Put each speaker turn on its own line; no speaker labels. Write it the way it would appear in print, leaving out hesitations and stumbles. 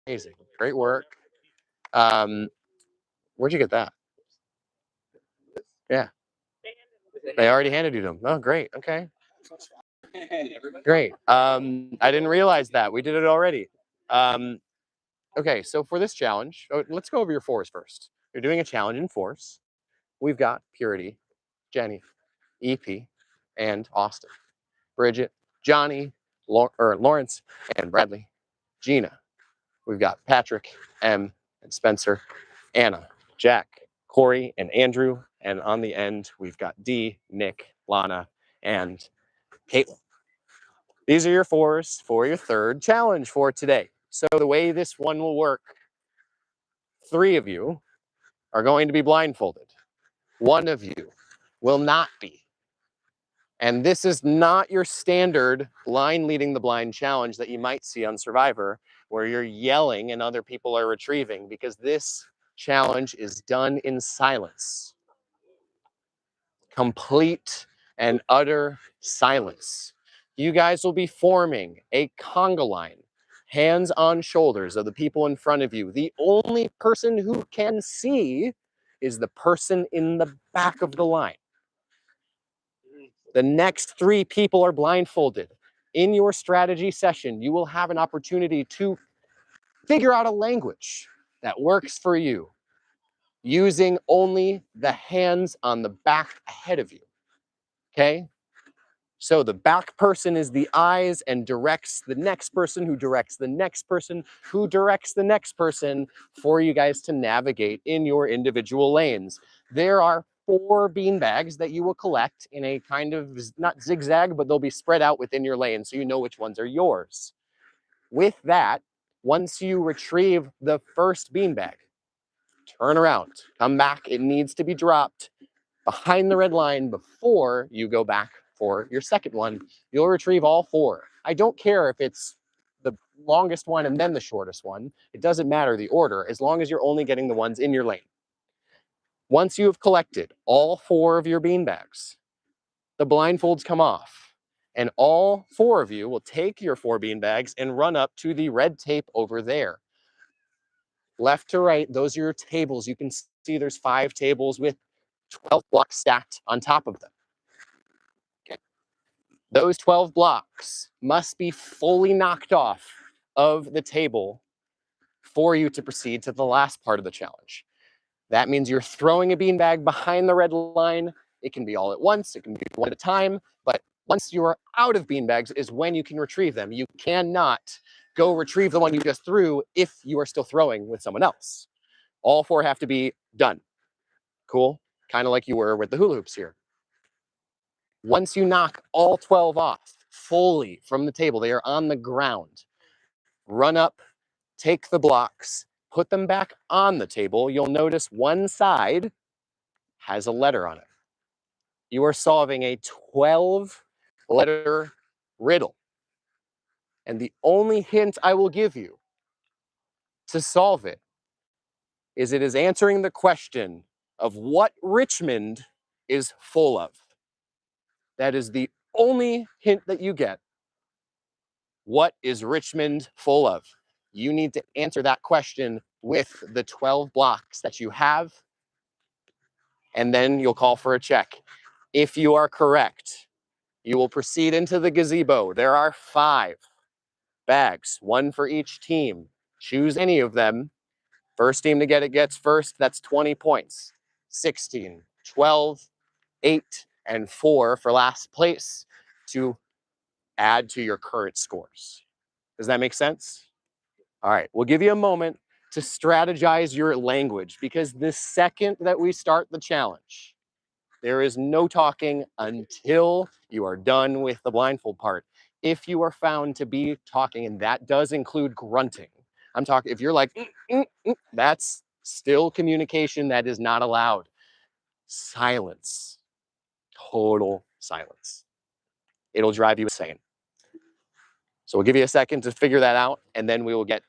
Amazing. Great work. Where'd you get that? Yeah. They already handed you them. Oh, great. Okay. Great. I didn't realize that. We did it already. Okay, so for this challenge, let's go over your fours first. You're doing a challenge in fours. We've got Purity, Jenny, EP, and Austin. Bridget, Johnny, Lawrence, and Bradley. Gina. We've got Patrick, M, and Spencer, Anna, Jack, Corey, and Andrew. And on the end, we've got D, Nick, Lana, and Caitlin. These are your fours for your third challenge for today. So the way this one will work, 3 of you are going to be blindfolded. 1 of you will not be. And this is not your standard blind leading the blind challenge that you might see on SuRVAvor, where you're yelling and other people are retrieving, because this challenge is done in silence. Complete and utter silence. You guys will be forming a conga line, hands on shoulders of the people in front of you. The only person who can see is the person in the back of the line. The next 3 people are blindfolded. In your strategy session, you will have an opportunity to figure out a language that works for you using only the hands on the back ahead of you. Okay? So the back person is the eyes and directs the next person, who directs the next person, who directs the next person, for you guys to navigate in your individual lanes. There are 4 bean bags that you will collect in a kind of, not zigzag, but they'll be spread out within your lane so you know which ones are yours. With that, once you retrieve the first bean bag, turn around, come back. It needs to be dropped behind the red line before you go back for your second one. You'll retrieve all 4. I don't care if it's the longest one and then the shortest one. It doesn't matter the order, as long as you're only getting the ones in your lane. Once you have collected all 4 of your bean bags, the blindfolds come off, and all 4 of you will take your 4 bean bags and run up to the red tape over there. Left to right, those are your tables. You can see there's 5 tables with 12 blocks stacked on top of them. Okay. Those 12 blocks must be fully knocked off of the table for you to proceed to the last part of the challenge. That means you're throwing a beanbag behind the red line. It can be all at once, it can be one at a time, but once you are out of beanbags is when you can retrieve them. You cannot go retrieve the one you just threw if you are still throwing with someone else. All 4 have to be done. Cool? Kind of like you were with the hula hoops here. Once you knock all 12 off fully from the table, they are on the ground. Run up, take the blocks, put them back on the table. You'll notice one side has a letter on it. You are solving a 12-letter riddle. And the only hint I will give you to solve it is answering the question of what Richmond is full of. That is the only hint that you get. What is Richmond full of? You need to answer that question with the 12 blocks that you have, and then you'll call for a check. If you are correct, you will proceed into the gazebo. There are 5 bags, 1 for each team. Choose any of them. First team to get it gets first. That's 20 points. 16, 12, 8, and 4 for last place to add to your current scores. Does that make sense? All right, we'll give you a moment to strategize your language, because the second that we start the challenge, there is no talking until you are done with the blindfold part. If you are found to be talking, and that does include grunting, I'm talking, if you're like, that's still communication that is not allowed. Silence, total silence. It'll drive you insane. So we'll give you a second to figure that out, and then we will get